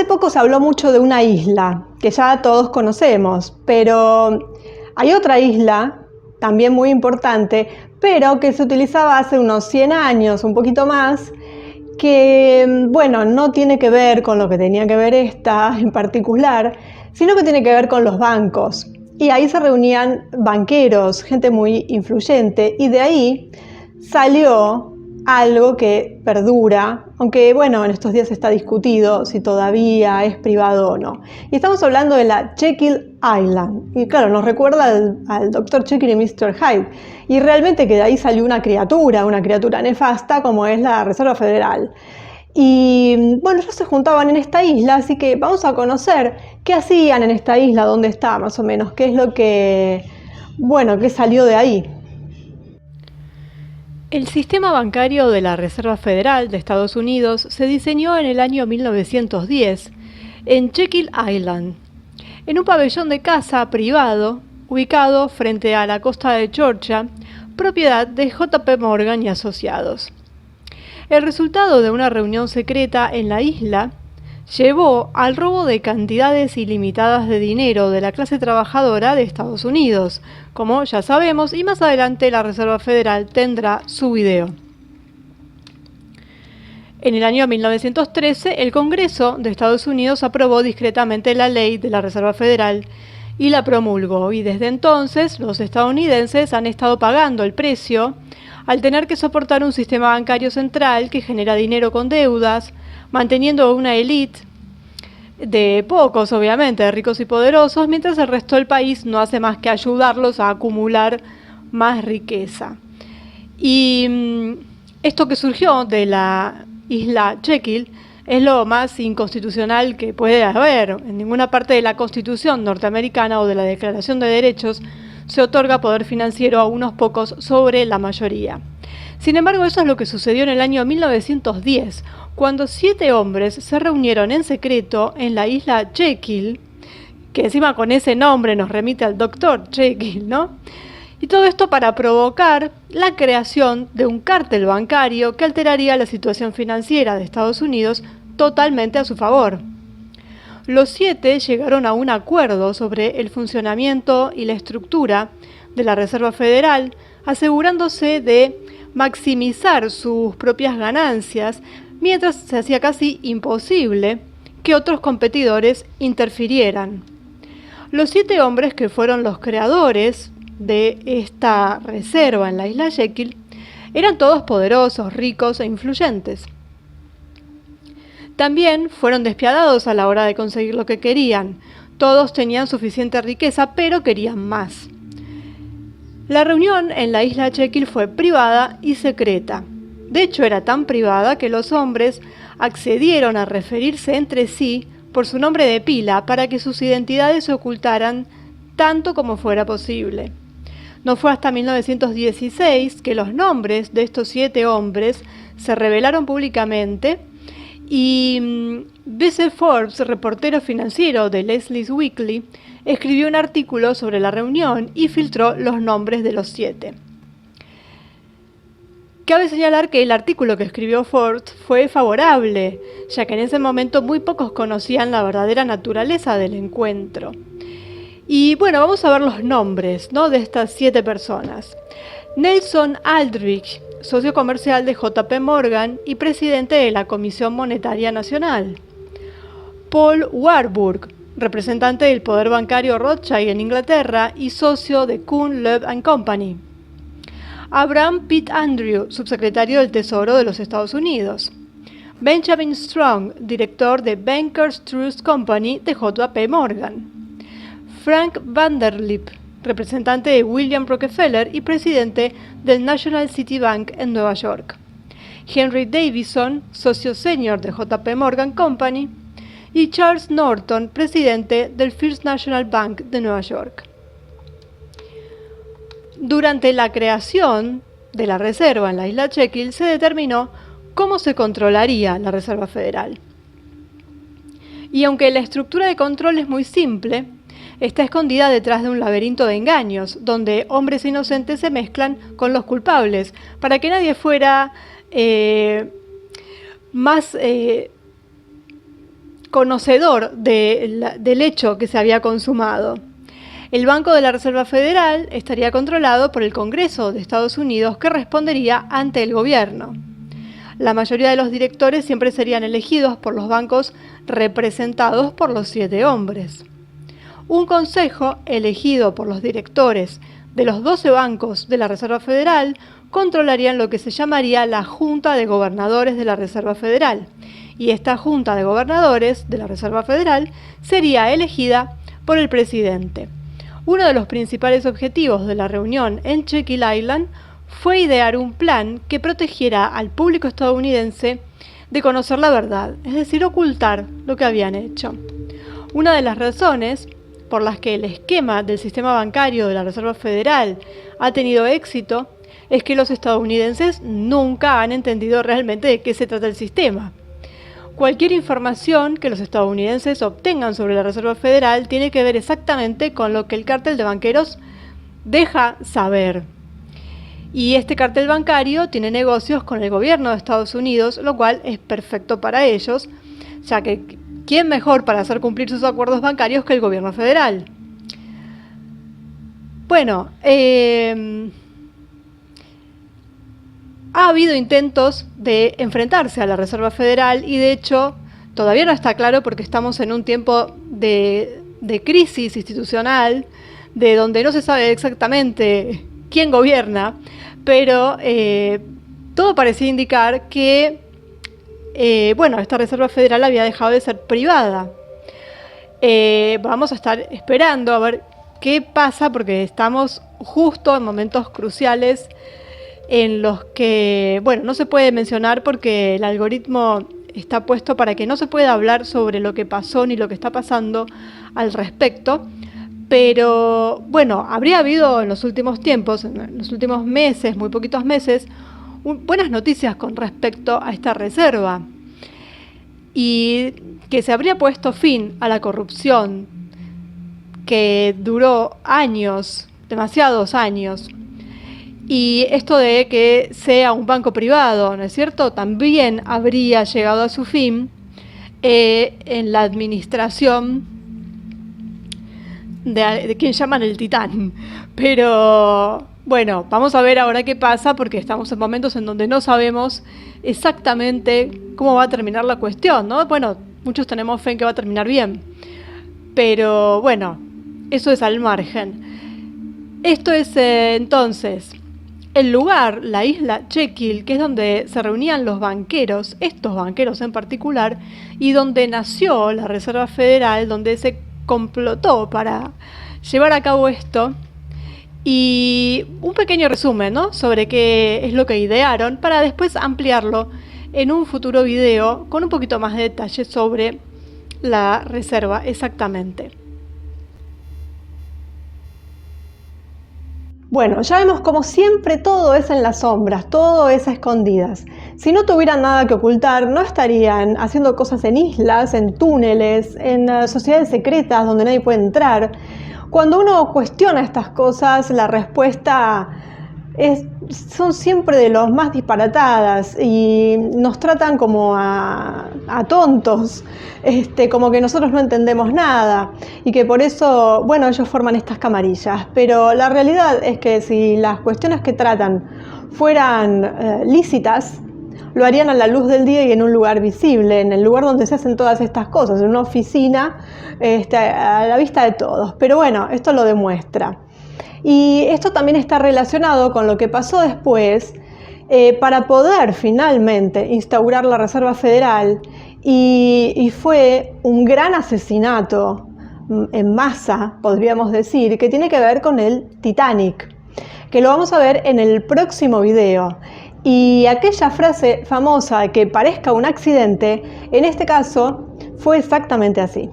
Hace poco se habló mucho de una isla que ya todos conocemos, pero hay otra isla también muy importante, pero que se utilizaba hace unos 100 años, un poquito más, que, bueno, no tiene que ver con lo que tenía que ver esta en particular, sino que tiene que ver con los bancos. Y ahí se reunían banqueros, gente muy influyente, y de ahí salió algo que perdura, aunque bueno, en estos días está discutido si todavía es privado o no. Y estamos hablando de la Jekyll Island. Y claro, nos recuerda al Dr. Jekyll y Mr. Hyde. Y realmente que de ahí salió una criatura nefasta como es la Reserva Federal. Y bueno, ellos se juntaban en esta isla, así que vamos a conocer qué hacían en esta isla, dónde está más o menos, qué es lo que, bueno, qué salió de ahí. El sistema bancario de la Reserva Federal de Estados Unidos se diseñó en el año 1910 en Jekyll Island, en un pabellón de caza privado ubicado frente a la costa de Georgia, propiedad de J.P. Morgan y Asociados. El resultado de una reunión secreta en la isla llevó al robo de cantidades ilimitadas de dinero de la clase trabajadora de Estados Unidos, como ya sabemos, y más adelante la Reserva Federal tendrá su video. En el año 1913, el Congreso de Estados Unidos aprobó discretamente la ley de la Reserva Federal y la promulgó, y desde entonces los estadounidenses han estado pagando el precio al tener que soportar un sistema bancario central que genera dinero con deudas, manteniendo una élite de pocos, obviamente, de ricos y poderosos, mientras el resto del país no hace más que ayudarlos a acumular más riqueza. Y esto que surgió de la isla Jekyll es lo más inconstitucional que puede haber. En ninguna parte de la Constitución norteamericana o de la Declaración de Derechos se otorga poder financiero a unos pocos sobre la mayoría. Sin embargo, eso es lo que sucedió en el año 1910, cuando 7 hombres se reunieron en secreto en la isla Jekyll, que encima con ese nombre nos remite al Dr. Jekyll, ¿no? Y todo esto para provocar la creación de un cártel bancario que alteraría la situación financiera de Estados Unidos totalmente a su favor. Los 7 llegaron a un acuerdo sobre el funcionamiento y la estructura de la Reserva Federal, asegurándose de maximizar sus propias ganancias, mientras se hacía casi imposible que otros competidores interfirieran. Los 7 hombres que fueron los creadores de esta reserva en la isla Jekyll eran todos poderosos, ricos e influyentes. También fueron despiadados a la hora de conseguir lo que querían. Todos tenían suficiente riqueza, pero querían más. La reunión en la isla Jekyll fue privada y secreta. De hecho, era tan privada que los hombres accedieron a referirse entre sí por su nombre de pila para que sus identidades se ocultaran tanto como fuera posible. No fue hasta 1916 que los nombres de estos 7 hombres se revelaron públicamente y B.C. Forbes, reportero financiero de Leslie's Weekly, escribió un artículo sobre la reunión y filtró los nombres de los 7. Cabe señalar que el artículo que escribió Forbes fue favorable, ya que en ese momento muy pocos conocían la verdadera naturaleza del encuentro. Y bueno, vamos a ver los nombres, ¿no?, de estas 7 personas. Nelson Aldrich, socio comercial de J.P. Morgan y presidente de la Comisión Monetaria Nacional. Paul Warburg, representante del poder bancario Rothschild en Inglaterra y socio de Kuhn, Loeb & Company. Abraham Pitt Andrew, subsecretario del Tesoro de los Estados Unidos. Benjamin Strong, director de Bankers Trust Company de J.P. Morgan. Frank Vanderlip, representante de William Rockefeller y presidente del National City Bank en Nueva York. Henry Davison, socio senior de J.P. Morgan Company. Y Charles Norton, presidente del First National Bank de Nueva York. Durante la creación de la reserva en la isla Jekyll se determinó cómo se controlaría la Reserva Federal. Y aunque la estructura de control es muy simple, está escondida detrás de un laberinto de engaños, donde hombres inocentes se mezclan con los culpables, para que nadie fuera más conocedor del hecho que se había consumado. El Banco de la Reserva Federal estaría controlado por el Congreso de Estados Unidos, que respondería ante el gobierno. La mayoría de los directores siempre serían elegidos por los bancos representados por los 7 hombres. Un consejo elegido por los directores de los 12 bancos de la Reserva Federal controlarían lo que se llamaría la Junta de Gobernadores de la Reserva Federal. Y esta Junta de Gobernadores de la Reserva Federal sería elegida por el presidente. Uno de los principales objetivos de la reunión en Jekyll Island fue idear un plan que protegiera al público estadounidense de conocer la verdad, es decir, ocultar lo que habían hecho. Una de las razones por las que el esquema del sistema bancario de la Reserva Federal ha tenido éxito es que los estadounidenses nunca han entendido realmente de qué se trata el sistema. Cualquier información que los estadounidenses obtengan sobre la Reserva Federal tiene que ver exactamente con lo que el cártel de banqueros deja saber. Y este cártel bancario tiene negocios con el gobierno de Estados Unidos, lo cual es perfecto para ellos, ya que ¿quién mejor para hacer cumplir sus acuerdos bancarios que el gobierno federal? Bueno, ha habido intentos de enfrentarse a la Reserva Federal y de hecho todavía no está claro porque estamos en un tiempo de crisis institucional, de donde no se sabe exactamente quién gobierna, pero todo parecía indicar que esta Reserva Federal había dejado de ser privada. Vamos a estar esperando a ver qué pasa porque estamos justo en momentos cruciales en los que, no se puede mencionar porque el algoritmo está puesto para que no se pueda hablar sobre lo que pasó ni lo que está pasando al respecto. Pero, habría habido en los últimos tiempos, en los últimos meses, muy poquitos meses, buenas noticias con respecto a esta reserva. Y que se habría puesto fin a la corrupción que duró años, demasiados años. Y esto de que sea un banco privado, ¿no es cierto?, también habría llegado a su fin en la administración de quien llaman el Titán. Pero vamos a ver ahora qué pasa porque estamos en momentos en donde no sabemos exactamente cómo va a terminar la cuestión, ¿no? Muchos tenemos fe en que va a terminar bien, pero eso es al margen. Esto es entonces el lugar, la isla Jekyll, que es donde se reunían los banqueros, estos banqueros en particular, y donde nació la Reserva Federal, donde se complotó para llevar a cabo esto. Y un pequeño resumen, ¿no?, sobre qué es lo que idearon para después ampliarlo en un futuro video con un poquito más de detalle sobre la reserva exactamente. Bueno, ya vemos como siempre todo es en las sombras, todo es a escondidas. Si no tuvieran nada que ocultar, no estarían haciendo cosas en islas, en túneles, en sociedades secretas donde nadie puede entrar. Cuando uno cuestiona estas cosas, la respuesta son siempre de los más disparatadas y nos tratan como a tontos, como que nosotros no entendemos nada y que por eso, ellos forman estas camarillas. Pero la realidad es que si las cuestiones que tratan fueran lícitas, lo harían a la luz del día y en un lugar visible, en el lugar donde se hacen todas estas cosas, en una oficina, a la vista de todos. Pero esto lo demuestra. Y esto también está relacionado con lo que pasó después para poder finalmente instaurar la Reserva Federal y fue un gran asesinato en masa, podríamos decir, que tiene que ver con el Titanic, que lo vamos a ver en el próximo video. Y aquella frase famosa que parezca un accidente, en este caso fue exactamente así.